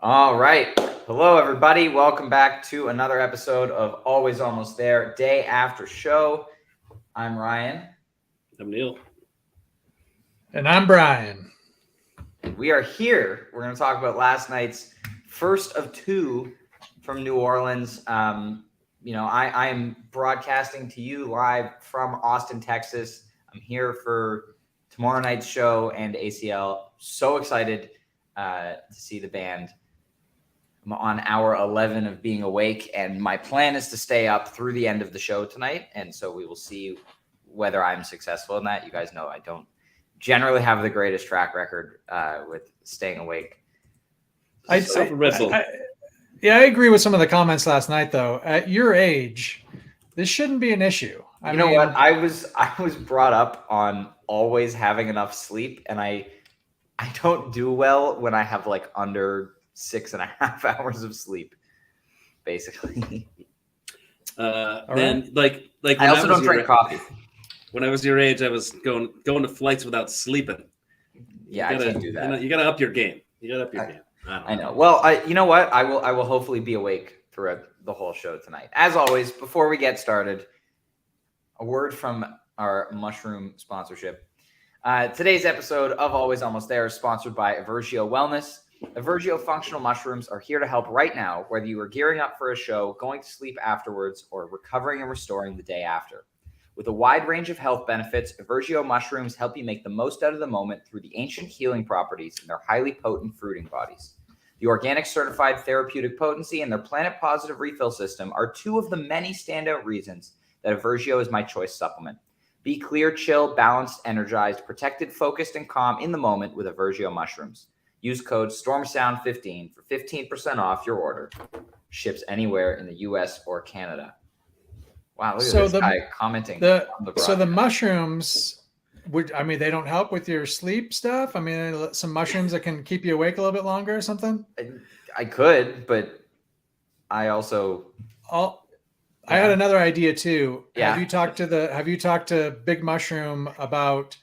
All right. Hello, everybody. Welcome back to another episode of Always Almost There, day after show. I'm Ryan. I'm Neil. And I'm Brian. And we are here. We're going to talk about last night's first of two from New Orleans. I am broadcasting to you live from Austin, Texas. I'm here for tomorrow night's show and ACL. So excited to see the band. I'm on hour 11 of being awake, and my plan is to stay up through the end of the show tonight. And so we will see whether I'm successful in that. You guys know I don't generally have the greatest track record with staying awake. I agree with some of the comments last night, though. At your age, this shouldn't be an issue. I mean, what? I was brought up on always having enough sleep, and I don't do well when I have like under 6.5 hours of sleep, basically. Man, like I also don't drink coffee. When I was your age, I was going to flights without sleeping. Yeah, I can't do that. You gotta up your game. Game. I know. Well, you know what? I will hopefully be awake throughout the whole show tonight. As always, before we get started, a word from our mushroom sponsorship. Today's episode of Always Almost There is sponsored by Evergio Wellness. Evergio functional mushrooms are here to help right now, whether you are gearing up for a show, going to sleep afterwards, or recovering and restoring the day after. With a wide range of health benefits, Evergio mushrooms help you make the most out of the moment through the ancient healing properties in their highly potent fruiting bodies. The organic certified therapeutic potency and their planet positive refill system are two of the many standout reasons that Evergio is my choice supplement. Be clear, chill, balanced, energized, protected, focused, and calm in the moment with Evergio mushrooms. Use code STORMSOUND15 for 15% off your order. Ships anywhere in the U.S. or Canada. Wow, look at this guy commenting. So the mushrooms, they don't help with your sleep stuff? I mean, some mushrooms that can keep you awake a little bit longer or something? I could, but I also... I had another idea too. Yeah. Have you talked to Big Mushroom about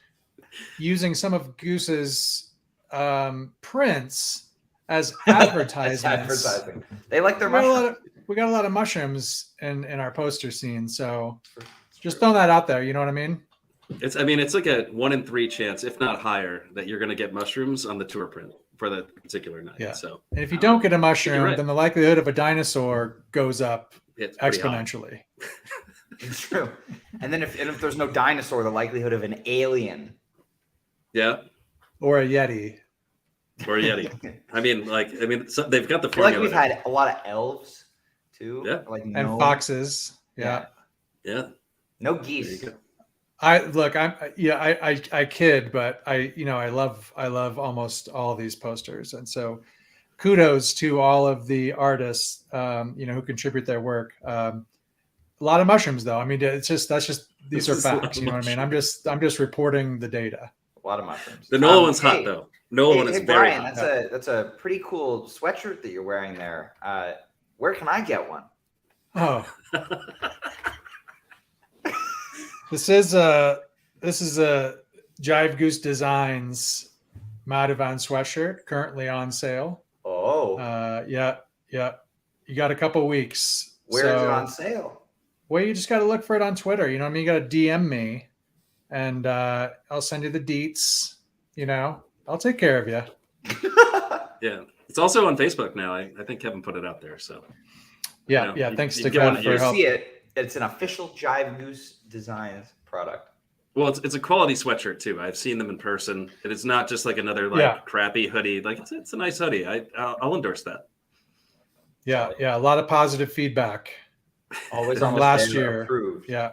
using some of Goose's prints as advertisements? Advertising. They like their mushrooms. We got a lot of mushrooms in our poster scene, so just throwing that out there. You know what I mean? It's like a 1 in 3 chance, if not higher, that you're going to get mushrooms on the tour print for that particular night. Yeah. So, and if you don't get a mushroom, then the likelihood of a dinosaur goes up exponentially. It's true. And then if there's no dinosaur, the likelihood of an alien. Yeah. Or a Yeti. So they've got the formula. I feel like we've had a lot of elves too. Yeah. And foxes. Yeah. No geese. I kid, but I love almost all of these posters. And so kudos to all of the artists, who contribute their work. A lot of mushrooms though. I mean, these are facts. You know what I mean? I'm just reporting the data. A lot of mushrooms. The Nola one's hot though. Nola one is very Brian, hot. That's a pretty cool sweatshirt that you're wearing there. Where can I get one? Oh, this is a Jive Goose Designs Madivan sweatshirt currently on sale. Oh, yeah. You got a couple weeks. Where is it on sale? Well, you just got to look for it on Twitter. You know what I mean? You got to DM me, and I'll send you the deets. I'll take care of you. Yeah, it's also on Facebook now. I think Kevin put it out there. So yeah. Thanks to Kevin for help. See it. It's an official Jive Goose Designs product. Well, it's a quality sweatshirt too. I've seen them in person. It is not just like another crappy hoodie. Like it's a nice hoodie. I'll endorse that. Yeah. A lot of positive feedback. Always from last year. Approved. Yeah.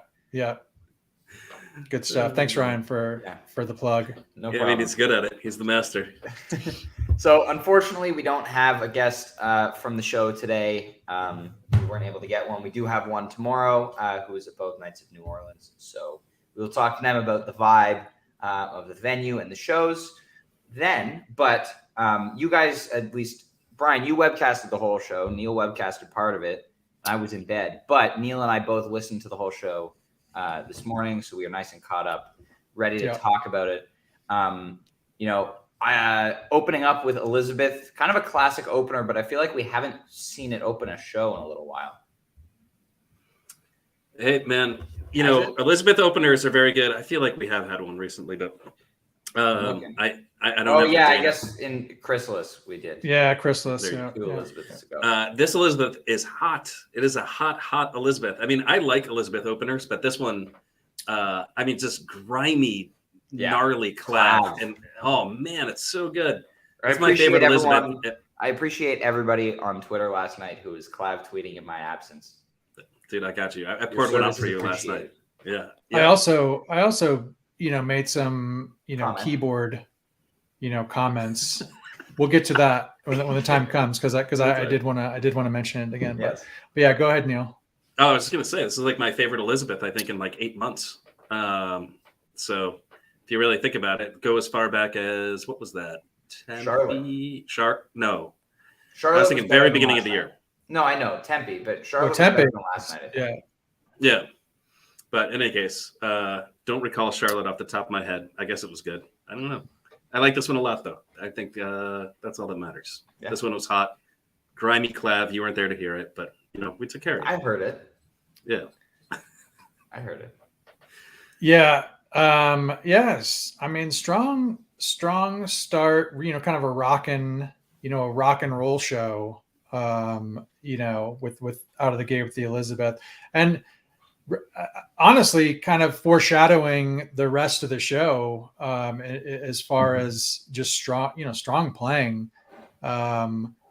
Good stuff. Thanks, Ryan, for the plug. No problem. I mean, he's good at it. He's the master. So, unfortunately, we don't have a guest from the show today. We weren't able to get one. We do have one tomorrow who is at both nights of New Orleans. So, we'll talk to them about the vibe of the venue and the shows then. But you guys, at least, Brian, you webcasted the whole show. Neil webcasted part of it. I was in bed. But Neil and I both listened to the whole show this morning, so we are nice and caught up, ready to talk about it. Opening up with Elizabeth, kind of a classic opener, but I feel like we haven't seen it open a show in a little while. Hey, man, Elizabeth openers are very good. I feel like we have had one recently, but I don't know. Oh, yeah, I guess in Chrysalis we did. Yeah, Chrysalis. Yeah. Two Elizabeths ago. This Elizabeth is hot. It is a hot Elizabeth. I mean, I like Elizabeth openers, but this one, just grimy, gnarly clav. And oh man, it's so good. It's my favorite Elizabeth. I appreciate everybody on Twitter last night who was clav tweeting in my absence. Dude, I got you. I poured one out for you last night. Yeah. I also made some keyboard comments. We'll get to that when the time comes because I did want to mention it again. Yes. But yeah, go ahead, Neil. Oh, I was just gonna say this is like my favorite Elizabeth. I think in like 8 months. So if you really think about it, go as far back as what was that? Tempe. No. Charlotte. I was thinking very beginning of the year. No, I know Tempe, but Charlotte was Tempe. better than last night. I think. Yeah. But in any case, don't recall Charlotte off the top of my head. I guess it was good. I don't know. I like this one a lot, though. I think that's all that matters. Yeah. This one was hot. Grimy clav. You weren't there to hear it, but, we took care of it. I heard it. Yeah. I heard it. Yeah. Yes. I mean, strong start, kind of a rock and roll show, with out of the gate with the Elizabeth. And honestly, kind of foreshadowing the rest of the show as far as just strong playing,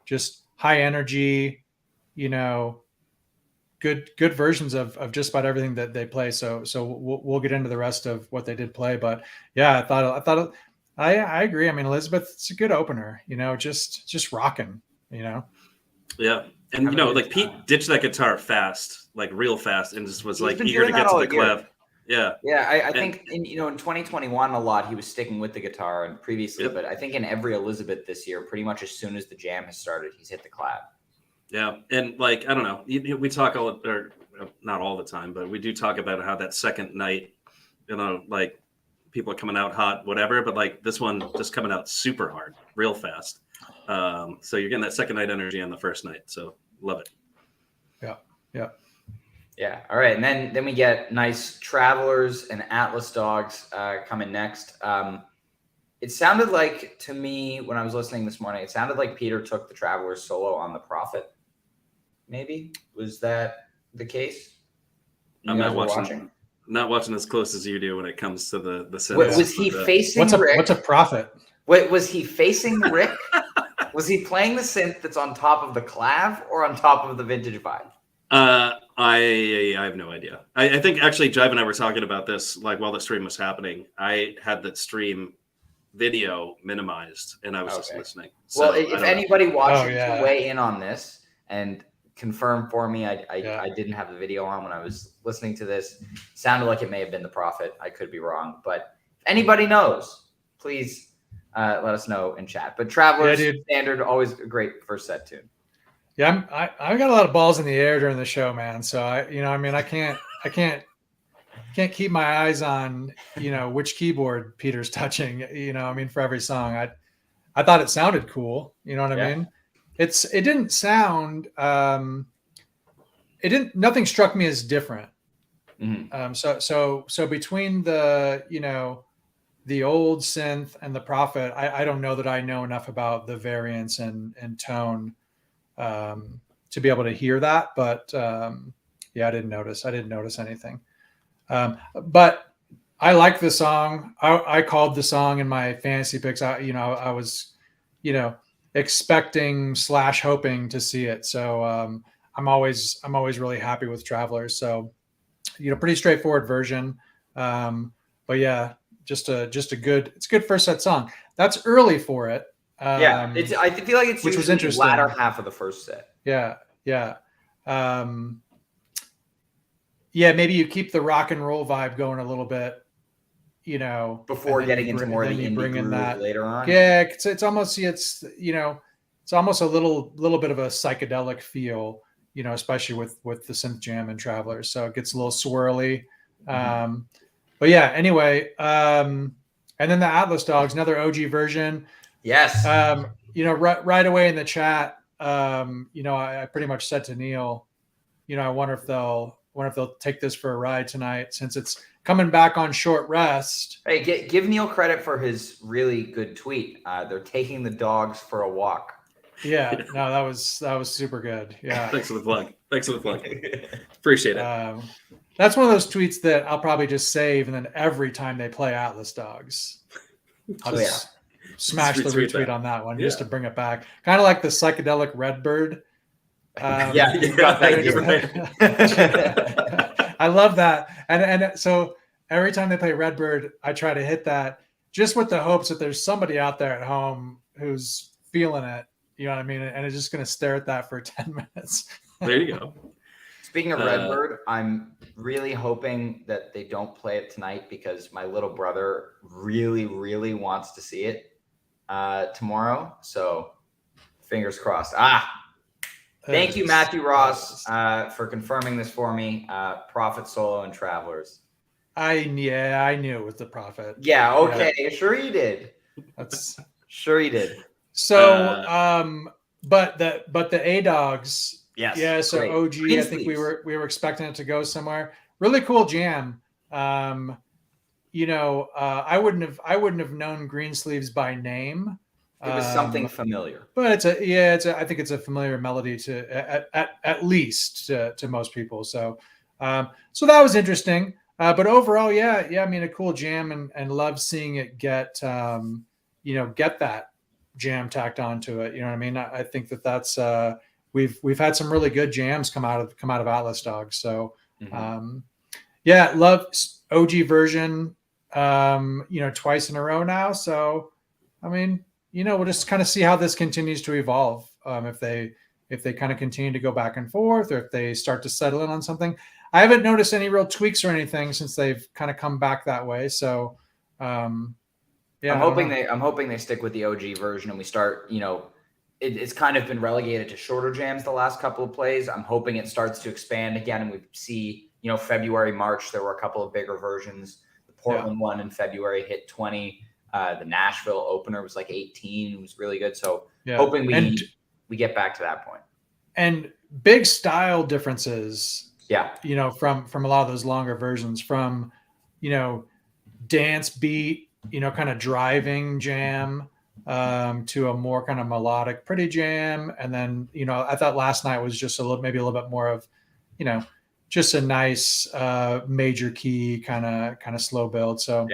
just high energy, good versions of just about everything that they play. So we'll get into the rest of what they did play. But yeah, I agree. I mean, Elizabeth, it's a good opener, just rocking, Yeah. And, like Pete ditched that guitar fast, like real fast, and just was like eager to get to the clav. Yeah. Yeah. I think in 2021, a lot he was sticking with the guitar and previously, but I think in every Elizabeth this year, pretty much as soon as the jam has started, he's hit the clav. Yeah. And like, I don't know, we talk or not all the time, but we do talk about how that second night, like people are coming out hot, whatever, but like this one just coming out super hard, real fast. So you're getting that second night energy on the first night. So love it. Yeah. All right. And then we get nice Travelers and Atlas Dogs coming next. It sounded like to me when I was listening this morning, it sounded like Peter took the Travelers solo on the Prophet. Maybe was that the case? I'm not watching as close as you do when it comes to the synths. Was he facing Rick? What's a Prophet? Wait, was he facing Rick? Was he playing the synth that's on top of the clav or on top of the vintage vibe? I have no idea. I think actually Jive and I were talking about this like while the stream was happening. I had that stream video minimized and I was just listening. So, well, if anybody watching can weigh in on this and confirm for me, I didn't have the video on when I was listening to this. Sounded like it may have been the Prophet. I could be wrong, but if anybody knows, please let us know in chat. But Travelers standard, always a great first set tune. Yeah, I got a lot of balls in the air during the show, man. So I can't keep my eyes on which keyboard Peter's touching. For every song, I thought it sounded cool. You know what I mean? It didn't sound. Nothing struck me as different. Mm-hmm. So between the the old synth and the Prophet, I don't know that I know enough about the variance and tone to be able to hear that, but I didn't notice anything. But I like the song. I called the song in my fantasy picks. I was expecting / hoping to see it. So I'm always really happy with Travelers. So pretty straightforward version. But yeah, just a good first set song. That's early for it. I feel like it's which was the interesting. Latter half of the first set. Yeah. Maybe you keep the rock and roll vibe going a little bit, before getting into more of the indie bring in that later on. Yeah, it's almost it's a little bit of a psychedelic feel, especially with the synth jam and Travelers. So it gets a little swirly. But yeah, anyway, And then the Atlas Dogs, another OG version. Yes. Right away in the chat, I pretty much said to Neil, I wonder if they'll take this for a ride tonight since it's coming back on short rest. Hey, give Neil credit for his really good tweet. They're taking the dogs for a walk. Yeah, no, that was super good. Yeah. Thanks for the plug. Appreciate it. That's one of those tweets that I'll probably just save, and then every time they play Atlas Dogs, I'll just smash the retweet on that one just to bring it back. Kind of like the psychedelic Redbird. You got that. I love that, and so every time they play Redbird, I try to hit that just with the hopes that there's somebody out there at home who's feeling it. You know what I mean? And it's just going to stare at that for 10 minutes. There you go. Speaking of Redbird, I'm really hoping that they don't play it tonight because my little brother really, really wants to see it tomorrow. So fingers crossed. Thank you, Matthew Ross, for confirming this for me. Prophet, Solo, and Travelers. I knew it was the Prophet. Yeah, okay. Yeah. Sure you did. Sure you did. So, but the A Dogs. Yes. Yeah. So great. OG, Green I think sleeves. we were expecting it to go somewhere. Really cool jam. I wouldn't have known Greensleeves by name. It was something familiar. But I think it's a familiar melody to at least to most people. So so that was interesting. But overall, yeah. I mean, a cool jam and love seeing it get that jam tacked onto it. You know what I mean? I think that's we've had some really good jams come out of Atlas Dogs. So love OG version twice in a row now. So I mean, we'll just kind of see how this continues to evolve. If they kind of continue to go back and forth, or if they start to settle in on something. I haven't noticed any real tweaks or anything since they've kind of come back that way. So I'm hoping they stick with the OG version and we start, it's kind of been relegated to shorter jams the last couple of plays. I'm hoping it starts to expand again and we see, February, March, there were a couple of bigger versions. The Portland one in February hit 20. The Nashville opener was like 18. It was really good. So hoping we get back to that point. And big style differences. Yeah. From a lot of those longer versions from, dance beat, kind of driving jam to a more kind of melodic, pretty jam. And then, I thought last night was just maybe a little bit more of, just a nice major key kind of slow build. So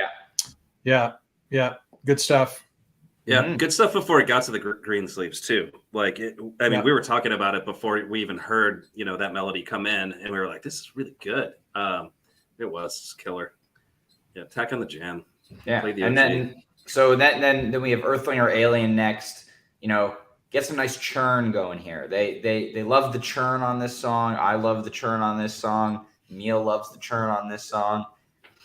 yeah, good stuff. Yeah, good stuff before it got to the Greensleeves too. Like, we were talking about it before we even heard, that melody come in, and we were like, "This is really good." It was killer. Yeah, tack on the jam. Yeah, and then we have Earthling or Alien next. Get some nice churn going here. They love the churn on this song. I love the churn on this song. Neil loves the churn on this song.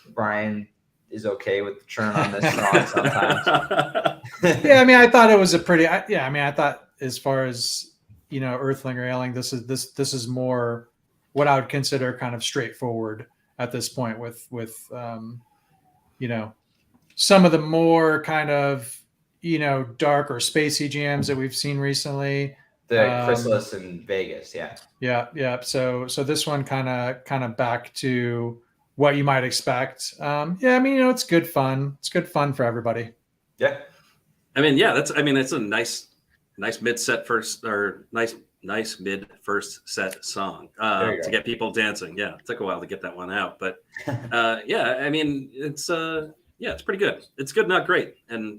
Brian is okay with the churn on this song sometimes. Yeah, I thought it was a pretty. I thought as far as Earthling or Alien, this is more what I would consider kind of straightforward at this point with some of the more kind of dark or spacey jams that we've seen recently. The Chrysalis in Vegas, yeah. So this one kind of back to what you might expect. It's good fun. It's good fun for everybody. Yeah. It's a nice mid set first or nice mid first set song to get people dancing. Yeah. It took a while to get that one out, but it's pretty good. It's good, not great. And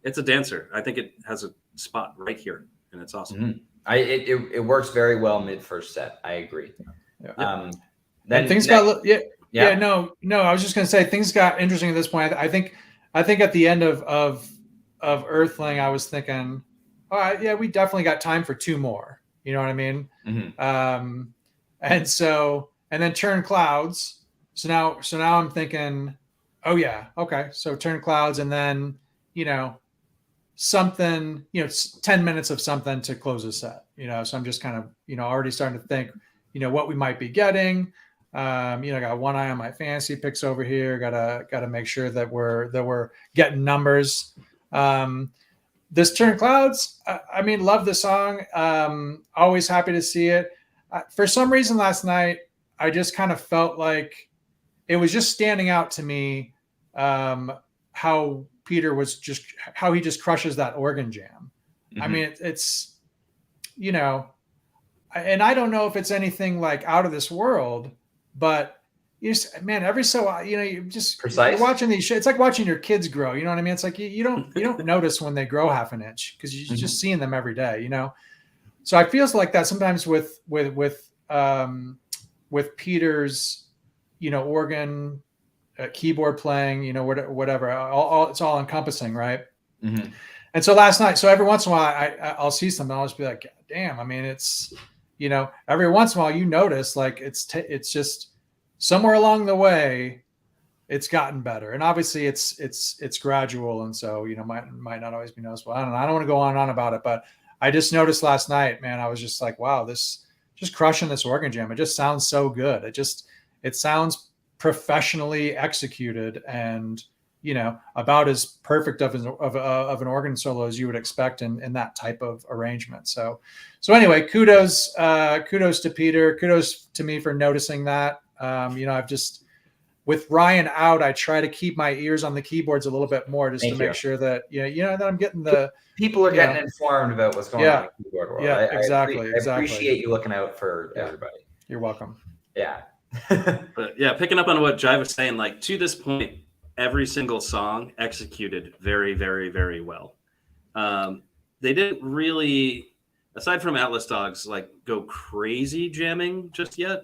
it's a dancer. I think it has a spot right here and it's awesome. Mm-hmm. It works very well mid first set. I agree. Yeah. Then things got no. I was just gonna say things got interesting at this point. I think at the end of Earthling, I was thinking, all right, yeah, we definitely got time for two more. You know what I mean? Mm-hmm. And then Turn Clouds. So now I'm thinking, oh yeah, okay. So Turn Clouds, and then something, 10 minutes of something to close a set. So I'm just kind of already starting to think, what we might be getting. Got one eye on my fantasy picks over here. Gotta make sure that we're getting numbers. This Turn Clouds, love the song. Always happy to see it. For some reason last night, I just kind of felt like it was just standing out to me how Peter how he just crushes that organ jam. Mm-hmm. It's, and I don't know if it's anything like out of this world, but every so you just Precise. You're watching these. It's like watching your kids grow. You know what I mean? It's like you don't notice when they grow half an inch because you're just seeing them every day. So I feels like that sometimes with Peter's, organ, keyboard playing, whatever. It's all encompassing, right? Mm-hmm. And so last night, so every once in a while, I'll see something. I'll just be like, damn. It's, every once in a while you notice like it's just somewhere along the way, it's gotten better. And obviously it's gradual. And so, might not always be noticeable. I don't want to go on and on about it, but I just noticed last night, man, I was just like, wow, this just crushing this organ jam. It just sounds so good. It sounds professionally executed and, about as perfect of an organ solo as you would expect in that type of arrangement. So anyway, kudos to Peter. Kudos to me for noticing that. I've just, with Ryan out, I try to keep my ears on the keyboards a little bit more just to make sure that, that I'm getting the people are getting informed about what's going on in the keyboard world. Yeah, exactly. I appreciate you looking out for everybody. You're welcome. Yeah. But yeah, picking up on what Jai was saying, like to this point, every single song executed very, very, very well. They didn't really, aside from Atlas Dogs, like go crazy jamming just yet.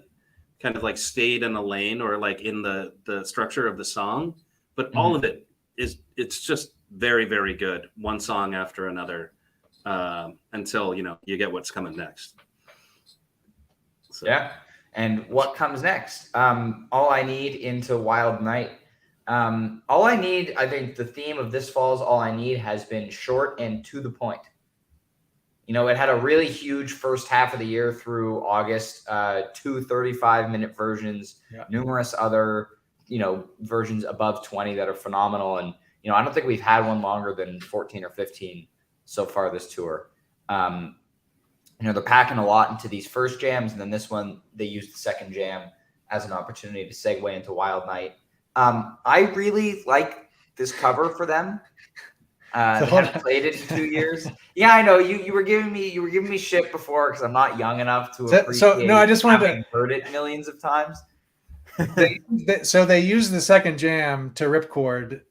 Kind of like stayed in a lane or like in the structure of the song, but all of it it's just very, very good. One song after another until you get what's coming next. So. Yeah. And what comes next? All I Need into Wild Night. All I Need, I think the theme of this fall's All I Need has been short and to the point. It had a really huge first half of the year through August, 2 35-minute versions, numerous other, versions above 20 that are phenomenal. And, I don't think we've had one longer than 14 or 15 so far this tour. They're packing a lot into these first jams. And then this one, they used the second jam as an opportunity to segue into Wild Night. I really like this cover for them. They haven't played it in 2 years. Yeah, I know you were giving me shit before because I'm not young enough to appreciate. So no, I just wanted to heard it millions of times. They use the second jam to ripcord,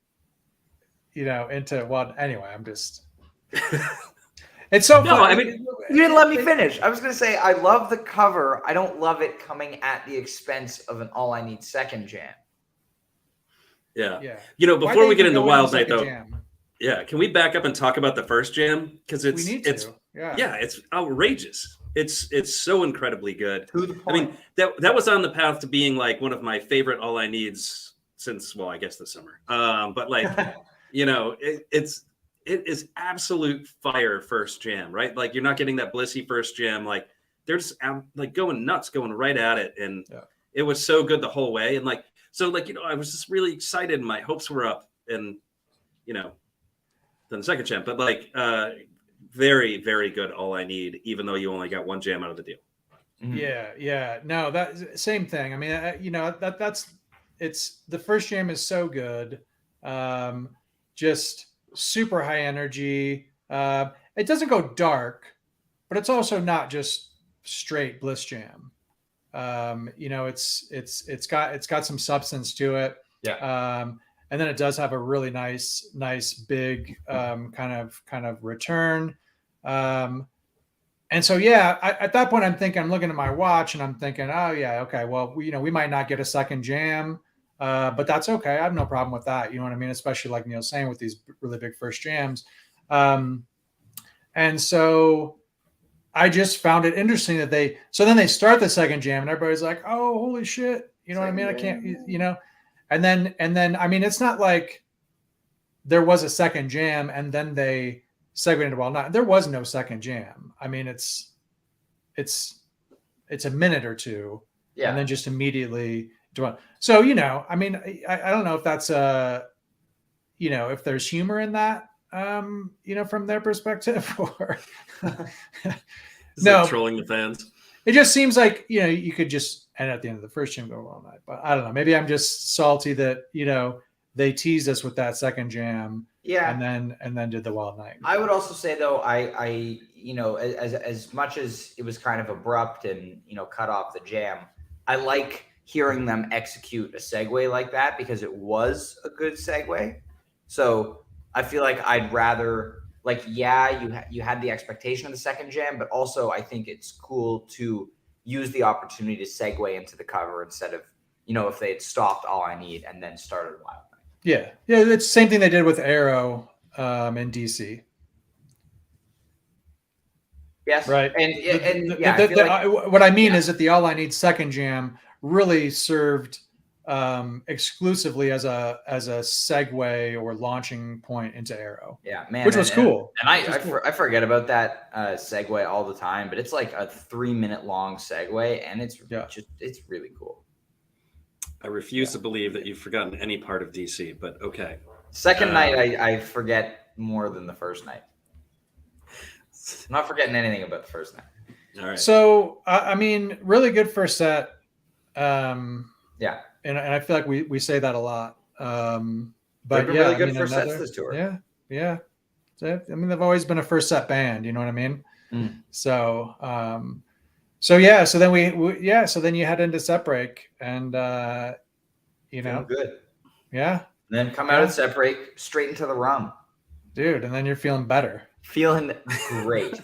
into anyway. I'm just. It's so fun. You didn't let me finish. I was going to say I love the cover. I don't love it coming at the expense of an All I Need second jam. Yeah. Before we get into Wild Night though. Jam? Yeah, can we back up and talk about the first jam? Because it's outrageous. It's so incredibly good. To the point. That was on the path to being like one of my favorite All I Needs since, well, I guess the summer. But like, it is absolute fire first jam, right? Like you're not getting that blissy first jam. Like they're just like going nuts, going right at it, and it was so good the whole way. And I was just really excited, and my hopes were up, and than the second jam, but very, very good. All I Need, even though you only got one jam out of the deal. Mm-hmm. Yeah. No, that same thing. I mean, it's the first jam is so good. Just super high energy. It doesn't go dark, but it's also not just straight bliss jam. It's got some substance to it. Yeah. And then it does have a really nice big kind of return. And so, at that point, I'm looking at my watch and I'm thinking, oh yeah, okay, well, we might not get a second jam, but that's okay. I have no problem with that. You know what I mean? Especially like Neil's saying with these really big first jams. And so I just found it interesting that then they start the second jam and everybody's like, oh, holy shit. You know what I mean? I can't, And then, I mean, it's not like there was a second jam and then they segued into Wild Night. There was no second jam. I mean, it's a minute or two. Yeah. and then just immediately do it. So, you know, I mean, I don't know if that's you know, if there's humor in that, you know, from their perspective, or Is no, that trolling the fans? it just seems like, you know, you could just end at the end of the first jam, go all night. But I don't know. Maybe I'm just salty that, you know, they teased us with that second jam, Yeah. and then did the wild night. I would also say though, I you know, as much as it was kind of abrupt and, you know, cut off the jam, I like hearing them execute a segue like that because it was a good segue. So I feel like I'd rather, like, yeah, you had the expectation of the second jam, but also I think it's cool to use the opportunity to segue into the cover instead of, you know, if they had stopped All I Need and then started Wild Night. Yeah, it's the same thing they did with Arrow in DC. Yes, right. What I mean is that the All I Need second jam really served exclusively as a segue or launching point into Arrow. Yeah, man, which was cool. And I forget about that segue all the time, but it's like a 3-minute long segue, and it's really cool. I refuse to believe that you've forgotten any part of DC, but okay. Second night, I forget more than the first night. I'm not forgetting anything about the first night. All right. So, I mean, really good first set. Yeah. And I feel like we say that a lot. But they've been really good first sets this tour. Yeah. I mean, they've always been a first set band. You know what I mean? Mm. So, so then so then you head into set break, and you know, good. Yeah. And then come out of set break straight into the rum, dude, and then you're feeling better. Feeling great.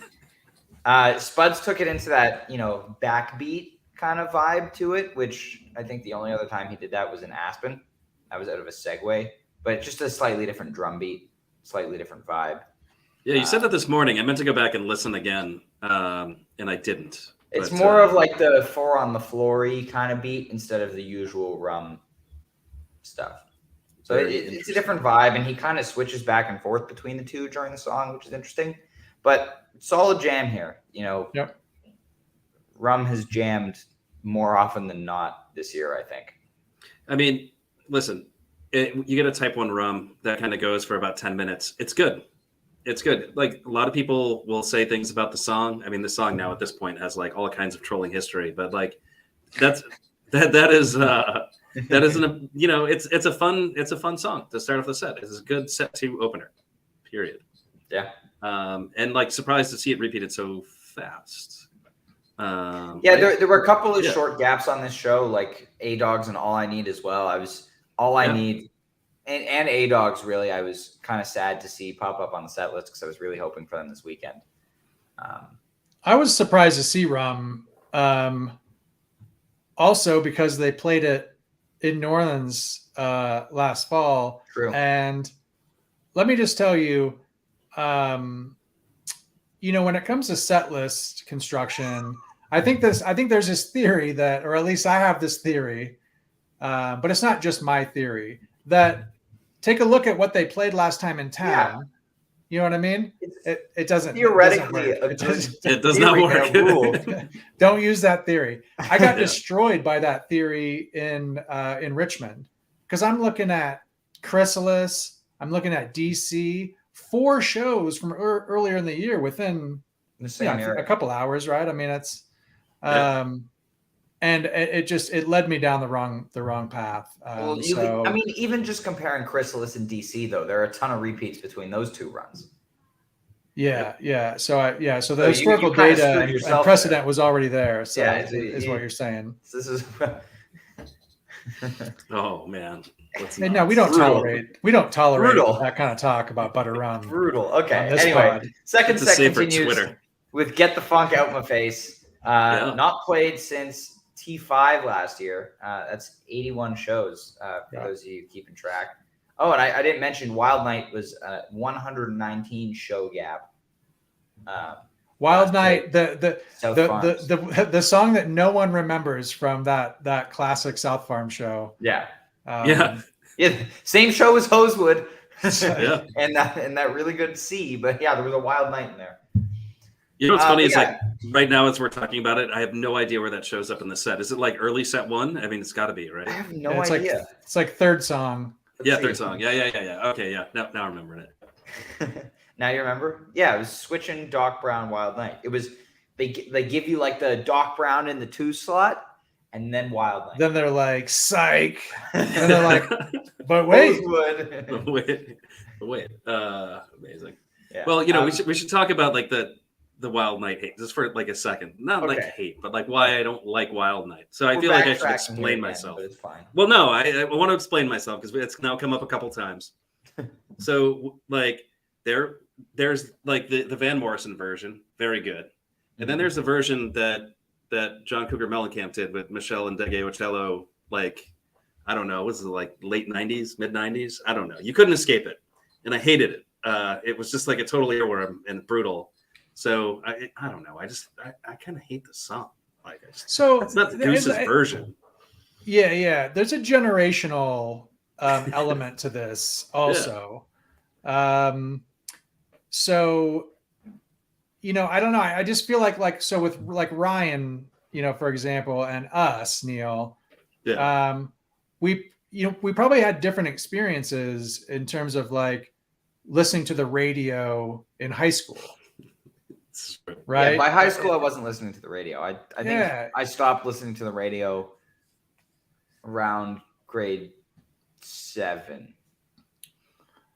Spuds took it into that, you know, backbeat kind of vibe to it, which I think the only other time he did that was in Aspen. That was out of a segue, but just a slightly different drum beat, slightly different vibe. Yeah, you said that this morning. I meant to go back and listen again, and I didn't. It's more of like the 4 on the floor-y kind of beat instead of the usual rum stuff. So it's a different vibe, and he kind of switches back and forth between the two during the song, which is interesting. But solid jam here, you know. Yep. Rum has jammed more often than not this year, I think. I mean, listen, you get a Type 1 rum that kind of goes for about 10 minutes. It's good. It's good. Like, a lot of people will say things about the song. I mean, the song now at this point has like all kinds of trolling history, but like that isn't you know, it's a fun song to start off the set. It's a good set 2 opener, period. Yeah. And like surprised to see it repeated so fast. There were a couple of short gaps on this show, like A-Dogs and All I Need as well. I Need and A-Dogs, really, I was kind of sad to see pop up on the set list because I was really hoping for them this weekend. I was surprised to see Rum, also because they played it in New Orleans last fall. True. And let me just tell you, you know, when it comes to set list construction, I think there's this theory that, or at least I have this theory, but it's not just my theory, that take a look at what they played last time in town. Yeah. You know what I mean? It doesn't theoretically. It does not work. Don't use that theory. I got destroyed by that theory in Richmond because I'm looking at Chrysalis, I'm looking at DC, 4 shows from earlier in the year within the same area. A couple hours, right? I mean, it's and it led me down the wrong path. I mean, even just comparing Chrysalis and DC, though, there are a ton of repeats between those 2 runs. Yeah. So the historical data and precedent was already there. So is what you're saying. This is. Oh man. No, we don't tolerate that kind of talk about butter rum. Brutal. Okay. Anyway, second set continues Twitter. With "Get the Funk Out My Face." Not played since T5 last year. That's 81 shows for those of you keeping track. Oh, and I didn't mention Wild Night was 119 show gap. Wild Night, the song that no one remembers from that classic South Farm show. Yeah. Same show as Hosewood. and that really good C, but yeah, there was a Wild Night in there. You know what's funny is like right now as we're talking about it, I have no idea where that shows up in the set. Is it like early set 1? I mean, it's got to be, I right? have no it's idea. it's like third song. Yeah, Let's third see. song. Yeah. Okay, yeah. Now I'm remembering it. Now you remember? Yeah, it was switching Doc Brown, Wild Night. It was they give you like the Doc Brown in the 2 slot, and then Wild Night. Then they're like, psych. And they're like, but wait. Rosewood. wait. Amazing. Yeah. Well, we should talk about like the Wild Night hate just for like a second. Not like Okay. hate, but like why I don't like Wild Night. So I We're feel like I should backtracking here explain again, myself. but it's fine. Well, no, I want to explain myself because it's now come up a couple times. So like there's like the Van Morrison version, very good, and then there's the version that John Cougar Mellencamp did with Michelle and Dege Ocello. Like I don't know, was it like late '90s, mid '90s? I don't know. You couldn't escape it, and I hated it. It was just like a total earworm and brutal. So I don't know. I kind of hate the song. Like So it's not the Goose's version. Yeah. There's a generational element to this also. So I don't know. I just feel like so with like Ryan, for example, and us, Neil, we probably had different experiences in terms of like listening to the radio in high school. Right. Yeah, by high school, I wasn't listening to the radio. I think Yeah. I stopped listening to the radio around grade 7.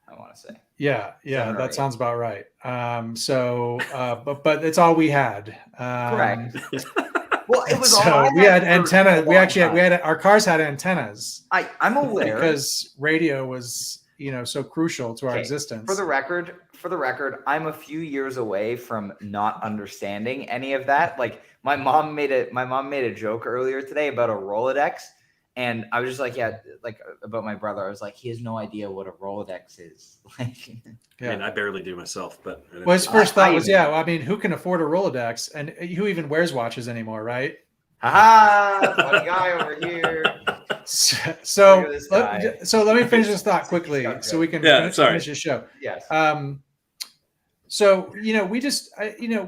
I want to say. Yeah, 7 or that 8. sounds about right. But it's all we had. Correct. Well, it was all So I we had for antenna. a We long actually time. we had our cars had antennas I'm aware because radio was so crucial to our Okay, existence. For the record, I'm a few years away from not understanding any of that. Like my mom made a joke earlier today about a Rolodex, and I was just like, yeah, like about my brother. I was like, he has no idea what a Rolodex is. Like, I mean, I barely do myself, but well, his first thought was, even- I mean, who can afford a Rolodex, and who even wears watches anymore, right? haha, funny guy over here. So Look at this guy. let me finish this thought quickly got so we can Yeah, finish the show. Yes. So we just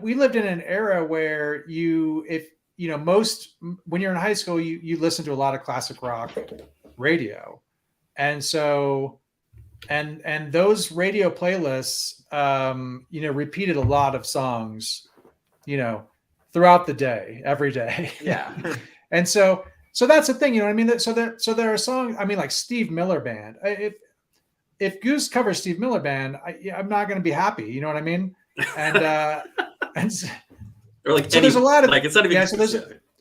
we lived in an era where when you're in high school you listen to a lot of classic rock radio, and so and those radio playlists repeated a lot of songs throughout the day, every day. Yeah. And so that's the thing, you know what I mean? So there are songs, I mean, like Steve Miller Band. If Goose covers Steve Miller Band, I'm not going to be happy. You know what I mean? And or like so there's a lot of like it's not even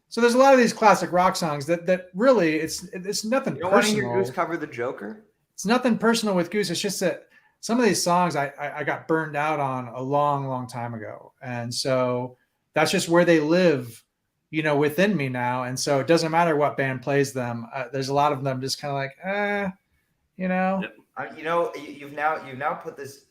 so there's a lot of these classic rock songs that really it's nothing You don't want to personal. hear Goose cover the Joker? It's nothing personal with Goose. It's just that some of these songs I got burned out on a long time ago, and so that's just where they live, within me now. And so it doesn't matter what band plays them. There's a lot of them just kind of like, Yep. You've now put this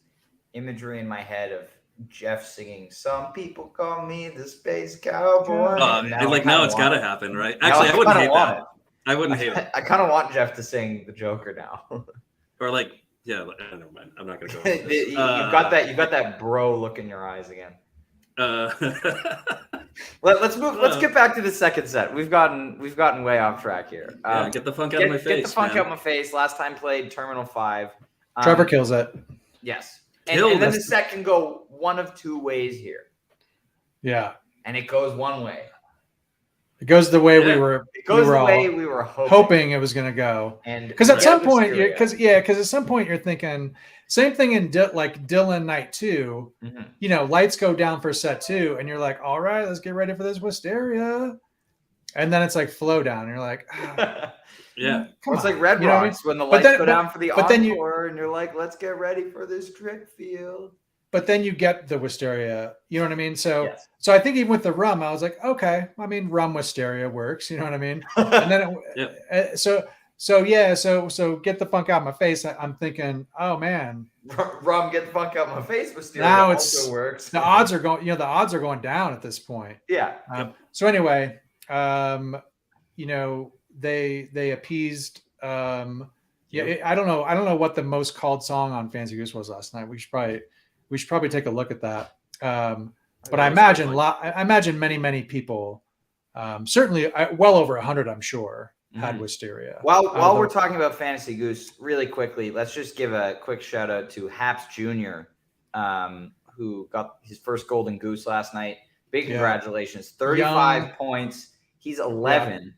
imagery in my head of Jeff singing "Some people call me the space cowboy." Now it's got to happen, right? Now Actually, I wouldn't hate want that. I wouldn't hate it. I kind of want Jeff to sing the Joker now. Or like, never mind. I'm not gonna go. With this. You've got that bro look in your eyes again. Let's move. Let's get back to the second set. We've gotten way off track here. Get the funk out of my face. Get the funk man. out of my face. Last time played Terminal 5. Trevor kills it. Yes. And then the set can go one of two ways here. Yeah. And it goes one way. It goes the way Yeah. we were. It goes we were the all way we were hoping it was going to go. And Because at some Yeah, point, Wisteria. because at some point you're thinking same thing in like Dylan Night 2. Mhm. Lights go down for set 2, and you're like, all right, let's get ready for this Wisteria, and then it's like flow down. And you're like, Yeah. come It's on. like Red You know what I mean? Rocks when the But lights then- go down for the but then you- encore, and you're like, let's get ready for this trick field. But then you get the Wisteria. You know what I mean? So Yes. so I think even with the rum, I was like, okay, I mean, rum Wisteria works. You know what I mean? And then so get the funk out of my face. I'm thinking, oh man, Rum, get the funk out of my face. Wisteria now also works. the odds are going. The odds are going down at this point. Yeah. So anyway, they appeased. I don't know what the most called song on Fancy Goose was last night. We should probably take a look at that. But I imagine many people, certainly well over 100, I'm sure, had Wisteria. While we're talking about Fantasy Goose, really quickly, let's just give a quick shout out to Haps Jr., who got his first golden goose last night. Big congratulations. 35 points. He's 11.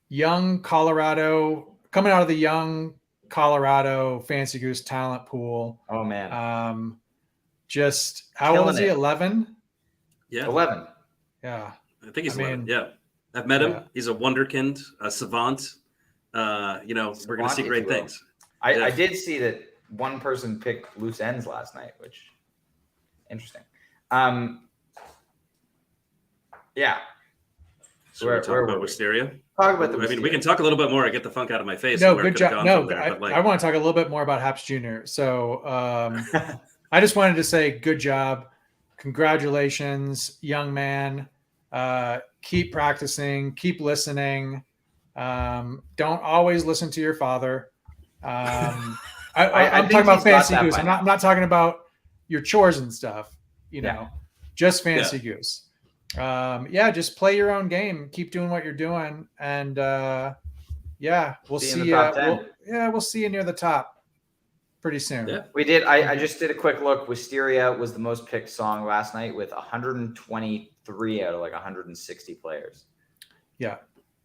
Young Colorado, coming out of the young Colorado Fantasy Goose talent pool. Oh, man. Just, how old is he? 11? Yeah. 11. Yeah. I think he's 11. Yeah. I've met him. He's a wonderkind, a savant. We're going to see great things. I did see that one person picked loose ends last night, which interesting. Yeah. So we're talking about Wisteria. Talk about the Wisteria. We can talk a little bit more. I get the funk out of my face. No, good job. No, I want to talk a little bit more about Haps Jr. So I just wanted to say good job. Congratulations, young man. Keep practicing. Keep listening. Don't always listen to your father. I'm talking about Fantasy Goose. I'm not talking about your chores and stuff. Just Fantasy Goose. Just play your own game. Keep doing what you're doing, and we'll see you. We'll see you near the top pretty soon. Yeah, we did. I just did a quick look. Wisteria was the most picked song last night with 123 out of like 160 players. Yeah.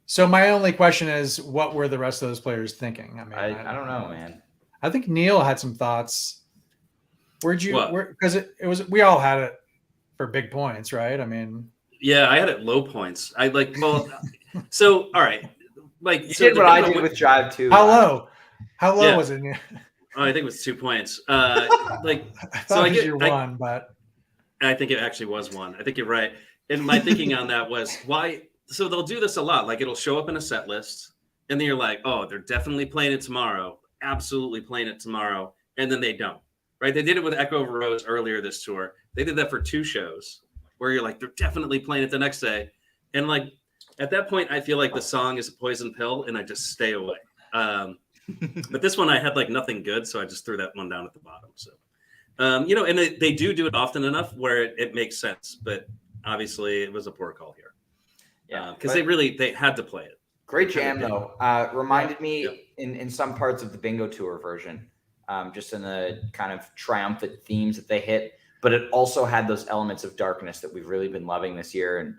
So my only question is, what were the rest of those players thinking? I mean, I don't know, man. I think Neil had some thoughts. Because we all had it for big points, right? I mean, yeah, I had it low points. So all right, you did what I did with Jive too. How low was it? Oh, I think it was 2 points. I thought it was your one, but I think it actually was one. I think you're right. And my thinking on that was why. So they'll do this a lot. Like it'll show up in a set list, and then you're like, oh, they're definitely playing it tomorrow. Absolutely playing it tomorrow, and then they don't. Right? They did it with Echo Rose earlier this tour. They did that for 2 shows where you're like, they're definitely playing it the next day. And like at that point, I feel like the song is a poison pill and I just stay away. But this one I had like nothing good. So I just threw that one down at the bottom. So, and they do it often enough where it makes sense. But obviously it was a poor call here. Yeah. Because they had to play it. Great jam though. Reminded me in some parts of the Bingo Tour version. Just in the kind of triumphant themes that they hit, but it also had those elements of darkness that we've really been loving this year. And,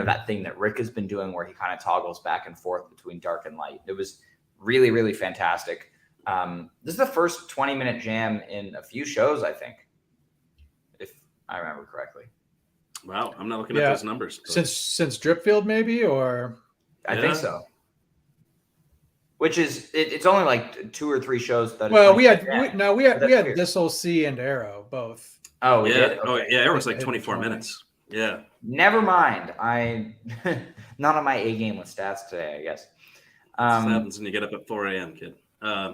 that thing that Rick has been doing where he kind of toggles back and forth between dark and light. It was really, really fantastic. This is the first 20-minute jam in a few shows, I think, if I remember correctly. Wow. I'm not looking at those numbers. Since Dripfield maybe, or? I think so. Which is it's only like 2 or 3 shows. We had This'll See and Arrow both. Oh yeah, did? Okay. Oh yeah, Arrow's like 24 minutes. Yeah. Never mind. I not on my A game with stats today, I guess. That's what happens when you get up at 4 a.m., kid.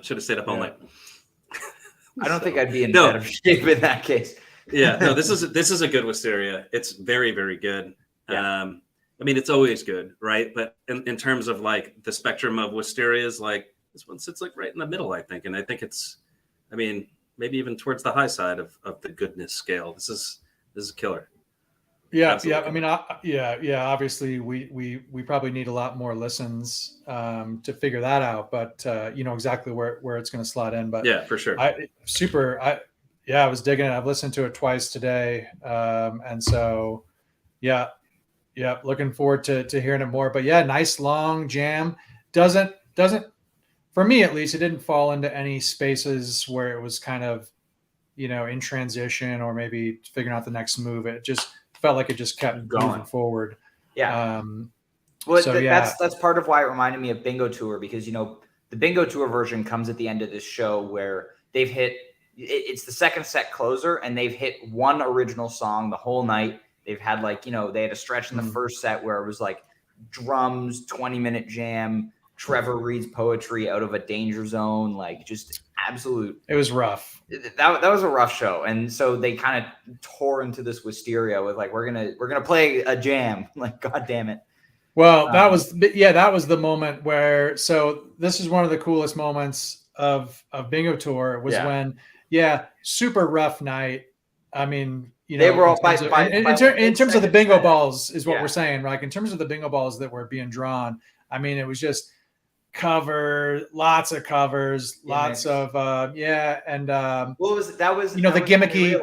Should have stayed up all night. I don't think I'd be in better shape in that case. Yeah, no, this is a good Wisteria. It's very, very good. Yeah. I mean, it's always good, right? But in terms of like the spectrum of Wisterias, like this one sits like right in the middle, I think. And I think maybe even towards the high side of the goodness scale. This is a killer. Yeah, absolutely. I mean, obviously, we probably need a lot more listens to figure that out. But exactly where it's going to slot in. But yeah, for sure. I was digging it. I've listened to it twice today, and so yeah, looking forward to hearing it more. But yeah, nice long jam. Doesn't for me at least, it didn't fall into any spaces where it was kind of in transition or maybe figuring out the next move. It just felt like it just kept going forward. Yeah. That's part of why it reminded me of Bingo Tour, because the Bingo Tour version comes at the end of this show where they've hit it's the second set closer and they've hit one original song the whole night. They've had they had a stretch in the first set where it was like drums, 20-minute jam, Trevor reads poetry out of a danger zone, like just absolute. It was rough. That was a rough show. And so they kind of tore into this Wisteria with like, we're going to play a jam. Like, God damn it. Well, that was the moment where, so this is one of the coolest moments of Bingo Tour was when, super rough night. I mean, They were all in terms of the bingo balls is what we're saying. Like in terms of the bingo balls that were being drawn, I mean, it was just lots of covers, lots of and what was that was the gimmicky,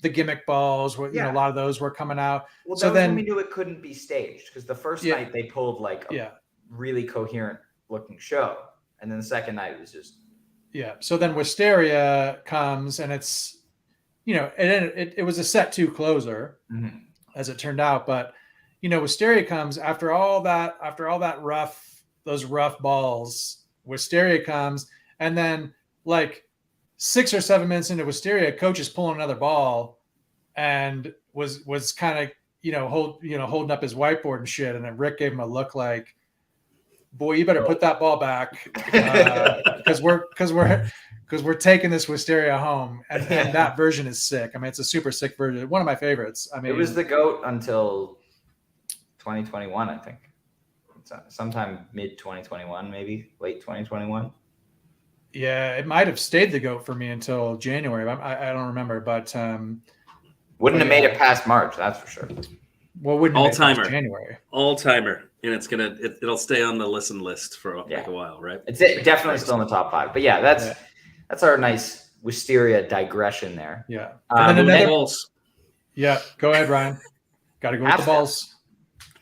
the gimmick balls were, a lot of those were coming out. Well, so then we knew it couldn't be staged, because the first night they pulled like a really coherent looking show, and then the second night was just so then Wisteria comes, and it's it was a set 2 closer, as it turned out, but Wisteria comes after all that those rough balls. Wisteria comes, and then like 6 or 7 minutes into Wisteria, coach is pulling another ball, and was kind of holding up his whiteboard and shit, and then Rick gave him a look like, boy, you better put that ball back, because we're taking this Wisteria home, and that version is sick. I mean, it's a super sick version, one of my favorites. I mean, it was the GOAT until 2021, I think. Sometime mid 2021, maybe late 2021. Yeah, it might have stayed the GOAT for me until January. I don't remember, but wouldn't have made it past March, that's for sure. Well, wouldn't all timer January, all timer, and it'll stay on the listen list for like a while, right? It's definitely still in the top 5. But that's our nice Wisteria digression there. Yeah, and then another balls. Yeah, go ahead, Ryan. Got to go with the balls.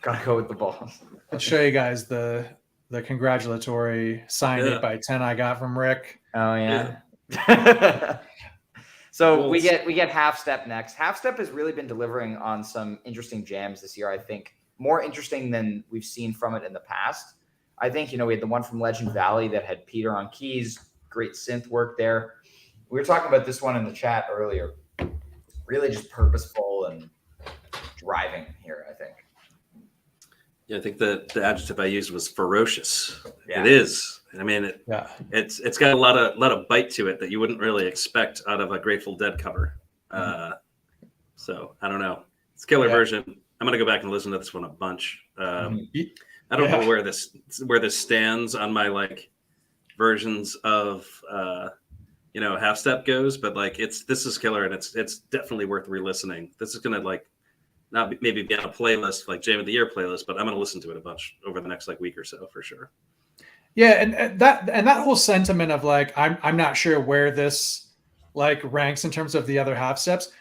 Gotta go with the balls. Let's show you guys the congratulatory signed 8 by 10 I got from Rick. Oh yeah. So we get Half Step next. Half Step has really been delivering on some interesting jams this year. I think more interesting than we've seen from it in the past. I think we had the one from Legend Valley that had Peter on keys, great synth work there. We were talking about this one in the chat earlier. Really just purposeful and driving here, I think. Yeah, I think the adjective I used was ferocious. Yeah. It is. I mean, it's got a lot of bite to it that you wouldn't really expect out of a Grateful Dead cover. So I don't know. It's a killer version. I'm gonna go back and listen to this one a bunch. I don't know where this stands on my like versions of Half Step goes, but like this is killer, and it's definitely worth re-listening. This is gonna like not maybe be on a playlist like Jam of the Year playlist, but I'm going to listen to it a bunch over the next like week or so for sure. Yeah, and that whole sentiment of like I'm not sure where this like ranks in terms of the other Half Steps.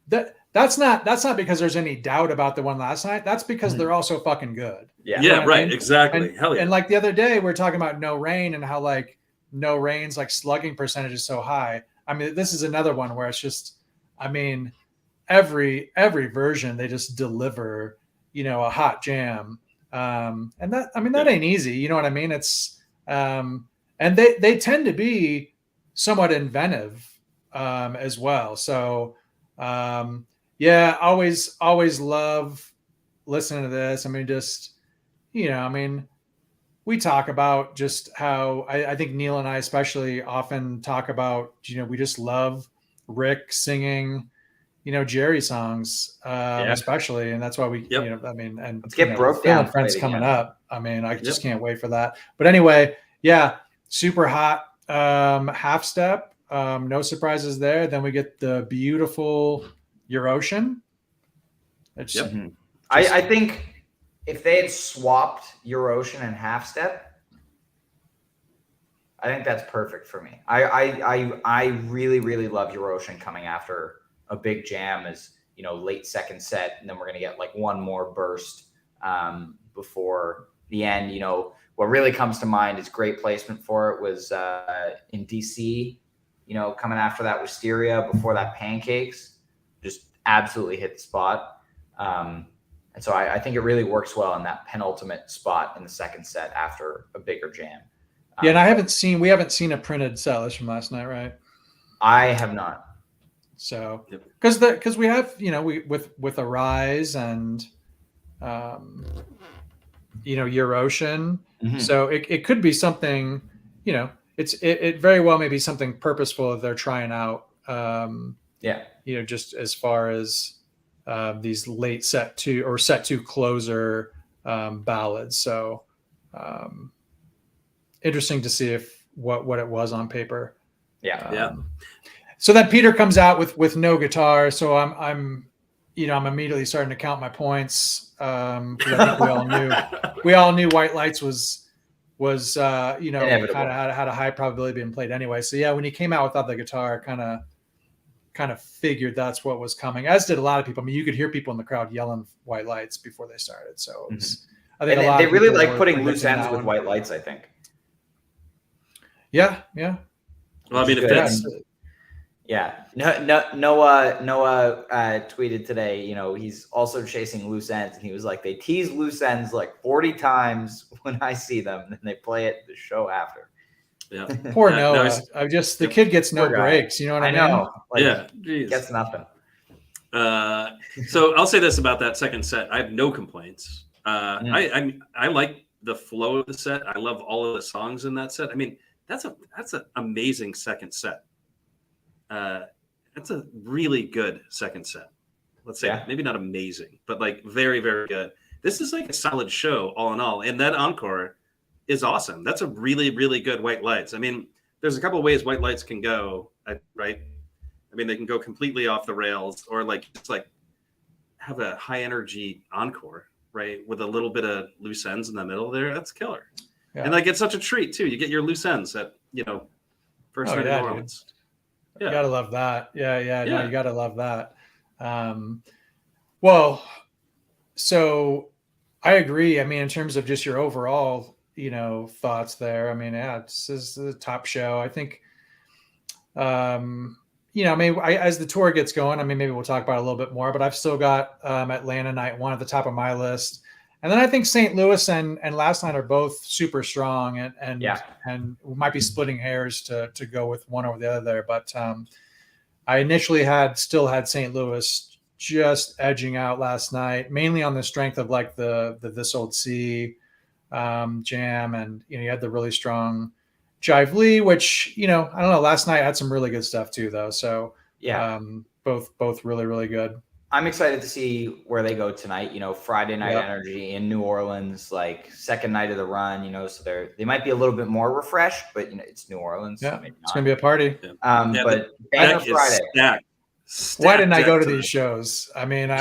That's not because there's any doubt about the one last night. That's because they're all so fucking good. Yeah, right, I mean? Exactly. Hell yeah. And like the other day, we were talking about No Rain and how like No Rain's like slugging percentage is so high. I mean, this is another one where it's just, I mean, every version they just deliver a hot jam, and that ain't easy, you know what I mean? It's and they tend to be somewhat inventive as well, so always love listening to this. I mean, just we talk about just how I think Neil and I especially often talk about we just love Rick singing Jerry songs, especially, and that's why we, I mean, and let's get broke down. Friends coming up. I mean, I just can't wait for that. But anyway, super hot Half Step. No surprises there. Then we get the beautiful Your Ocean. I think if they had swapped Your Ocean and Half Step, I think that's perfect for me. I really, really love Your Ocean coming after a big jam is, late second set. And then we're going to get like one more burst before the end. What really comes to mind is great placement for it was in DC, coming after that Wisteria, before that Pancakes, just absolutely hit the spot. And so I think it really works well in that penultimate spot in the second set after a bigger jam. And we haven't seen a printed set list from last night, right? I have not. So, because we have, we with Arise and, Your Ocean. So it could be something, it very well may be something purposeful that they're trying out. Just as far as these late set 2 or set 2 closer ballads. So interesting to see what it was on paper. So then Peter comes out with no guitar. So I'm immediately starting to count my points. Because I think we all knew White Lights was kind Inevitable. of had a high probability of being played anyway. So yeah, when he came out without the guitar, kind of figured that's what was coming, as did a lot of people. I mean, you could hear people in the crowd yelling White Lights before they started. So it was, I think And they really like putting loose ends with White Lights, I think. Yeah. Well, I mean, it fits. Yeah. Noah tweeted today, he's also chasing loose ends. And he was like, they tease loose ends like 40 times when I see them, and then they play it the show after. Yeah. Poor Noah. The kid gets no breaks. You know what I mean? I know. Like, yeah. Geez. Gets nothing. So I'll say this about that second set. I have no complaints. I like the flow of the set. I love all of the songs in that set. I mean, that's an amazing second set. That's a really good second set. Let's say maybe not amazing, but like very, very good. This is like a solid show all in all. And that encore is awesome. That's a really, really good White Lights. I mean, there's a couple of ways White Lights can go, right? I mean, they can go completely off the rails, or like just like have a high energy encore, right? With a little bit of loose ends in the middle there. That's killer. Yeah. And like, it's such a treat too. You get your loose ends at, first night in New Orleans. Yeah. You gotta love that. Yeah. No, you gotta love that. Well, so I agree. I mean, in terms of just your overall, thoughts there. I mean, this is the top show. I think, maybe as the tour gets going, I mean, maybe we'll talk about it a little bit more, but I've still got Atlanta night 1 at the top of my list. And then I think St. Louis and last night are both super strong, and we might be splitting hairs to go with one over the other there. But I initially still had St. Louis just edging out last night, mainly on the strength of like the This Old Sea jam, and you had the really strong Jive Lee, which I don't know. Last night had some really good stuff too, though. So both really, really good. I'm excited to see where they go tonight. Friday night energy in New Orleans, like second night of the run. So they might be a little bit more refreshed, but it's New Orleans. Yeah, so maybe it's gonna be a party. But Friday. Stacked Why didn't I go to these shows? I mean,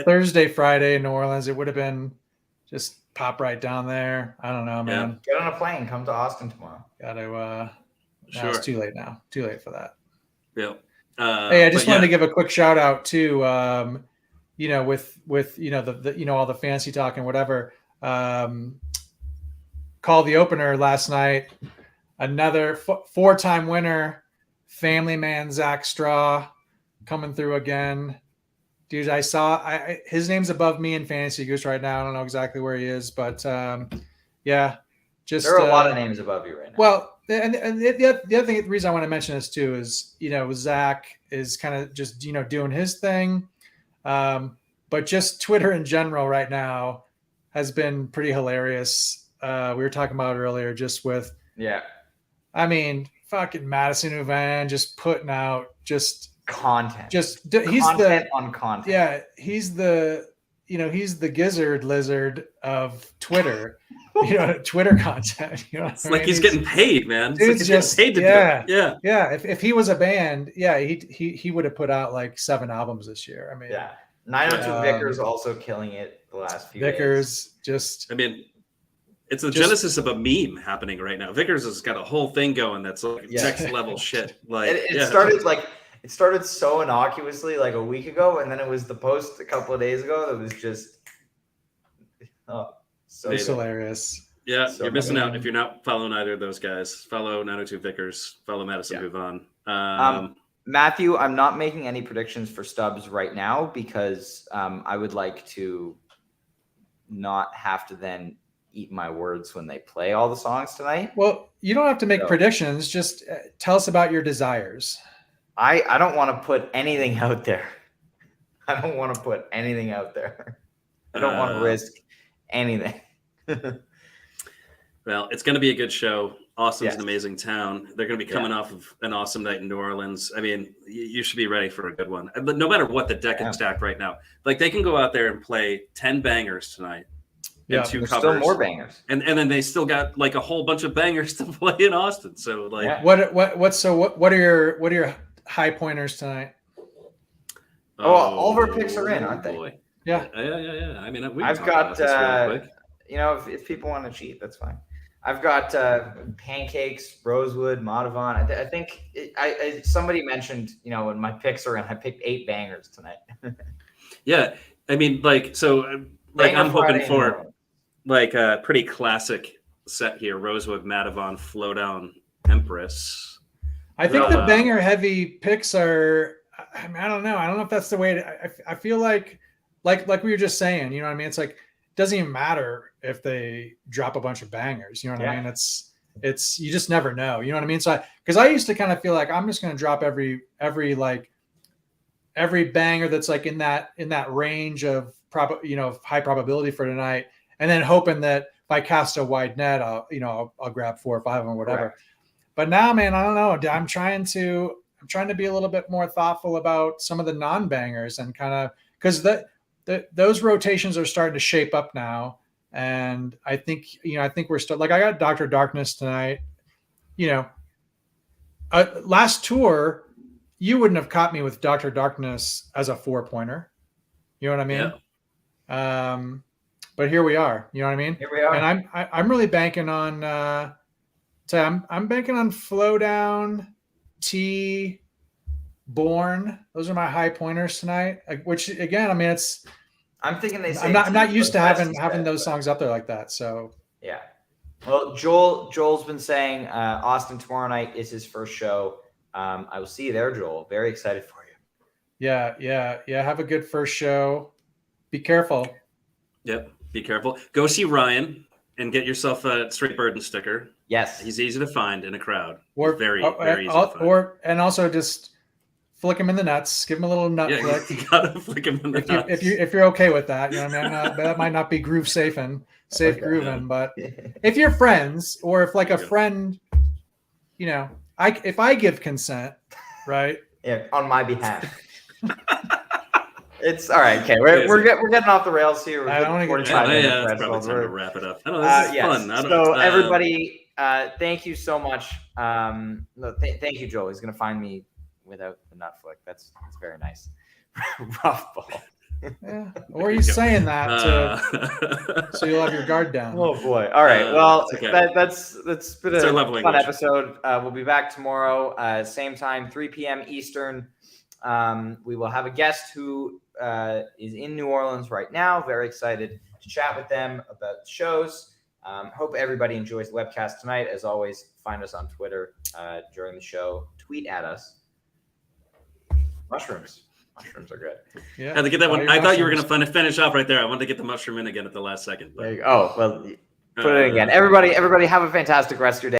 Thursday, Friday in New Orleans, it would have been just pop right down there. I don't know, man. Get on a plane, come to Austin tomorrow. Gotta. It's too late now. Too late for that. Yeah. Hey, I just wanted to give a quick shout out to, with the all the fancy talk and whatever. Called the opener last night. Another 4-time winner, family man Zach Straw, coming through again. Dude, I saw his name's above me in Fantasy Goose right now. I don't know exactly where he is, but just there are a lot of names above you right now. Well, and the other thing, the reason I want to mention this too is, Zach is kind of just, doing his thing. But just Twitter in general right now has been pretty hilarious. We were talking about it earlier, just with, I mean, fucking Madison Uvan just putting out just content. He's content on content. Yeah. He's the gizzard lizard of Twitter. Twitter content. It's like he's getting paid, man. Dude's just paid to do it. Yeah. If he was a band, he would have put out like 7 albums this year. I mean, 902 Vickers also killing it the last few Vickers days. I mean, it's the genesis of a meme happening right now. Vickers has got a whole thing going that's like next level shit. Like it started so innocuously like a week ago, and then it was the post a couple of days ago that was just so it's hilarious. Yeah, so you're missing out if you're not following either of those guys. Follow 902 Vickers, follow Madison Buvon. Matthew, I'm not making any predictions for Stubbs right now because I would like to not have to then eat my words when they play all the songs tonight. Well, you don't have to make predictions. Just tell us about your desires. I don't want to put anything out there. I don't want to risk anything. Well, it's going to be a good show. Austin's an amazing town. They're going to be coming off of an awesome night in New Orleans. I mean, you should be ready for a good one. But no matter what the deck is stacked right now, like they can go out there and play 10 bangers tonight. And 2 covers. Still more bangers. And then they still got like a whole bunch of bangers to play in Austin. So like what are your high pointers tonight. Oh, all of our picks are in, aren't they? Boy. Yeah. Yeah. I mean, we can I've talk got about this real quick. you know, if people want to cheat, that's fine. I've got pancakes, Rosewood, Madhavan. I think somebody mentioned, you know, when my picks are in, I picked 8 bangers tonight. Yeah, I mean, like, so, like, Banger I'm hoping Friday in for Orleans. like a pretty classic set here: Rosewood, Madhavan, Flowdown, Empress. I think the banger heavy picks are. I mean, I don't know. I don't know if that's the way. I feel like we were just saying. You know what I mean? It's like it doesn't even matter if they drop a bunch of bangers. You know what I mean? It's you just never know. You know what I mean? So because I used to kind of feel like I'm just going to drop every banger that's like in that range of high probability for tonight, and then hoping that if I cast a wide net, I'll grab 4 or 5 of them or whatever. Correct. But now, man, I don't know. I'm trying to be a little bit more thoughtful about some of the non-bangers and kind of because those rotations are starting to shape up now. And I think we're still like I got Dr. Darkness tonight. Last tour, you wouldn't have caught me with Dr. Darkness as a 4-pointer. You know what I mean? Yeah. But here we are. You know what I mean? Here we are. And I'm really banking on. I'm banking on Flowdown, T, Born. Those are my high pointers tonight. Which again, I mean, I'm thinking they say I'm not used to having said, those songs up there like that. So yeah. Well, Joel's been saying Austin tomorrow night is his first show. I will see you there, Joel. Very excited for you. Yeah. Have a good first show. Be careful. Yep. Be careful. Go see Ryan and get yourself a Straight Burden sticker. Yes. He's easy to find in a crowd. Or very easy to find. And also just flick him in the nuts. Give him a little nut flick. You gotta flick him in the nuts. If you're okay with that, you know what I mean? That might not be groove safe grooving, but if you're friends or if like a friend, if I give consent, right? Yeah, on my behalf. It's all right. Okay, we're getting off the rails here. I don't want to get it's probably time to wrap it up. I know this is fun. So everybody, thank you so much. Thank you, Joel. He's gonna find me without the nut flick. That's very nice. Rough ball. Yeah. Or he's saying that so you'll have your guard down. Oh boy. All right. Well, okay. that's been a fun episode. We'll be back tomorrow, same time, 3 p.m. Eastern. We will have a guest who is in New Orleans right now. Very excited to chat with them about the shows. Hope everybody enjoys the webcast tonight. As always, find us on Twitter during the show. Tweet at us. Mushrooms are good. Yeah. I had to get that one. I thought you were going to finish off right there. I wanted to get the mushroom in again at the last second. But... There you go. Oh, well, put it in again. Everybody have a fantastic rest of your day.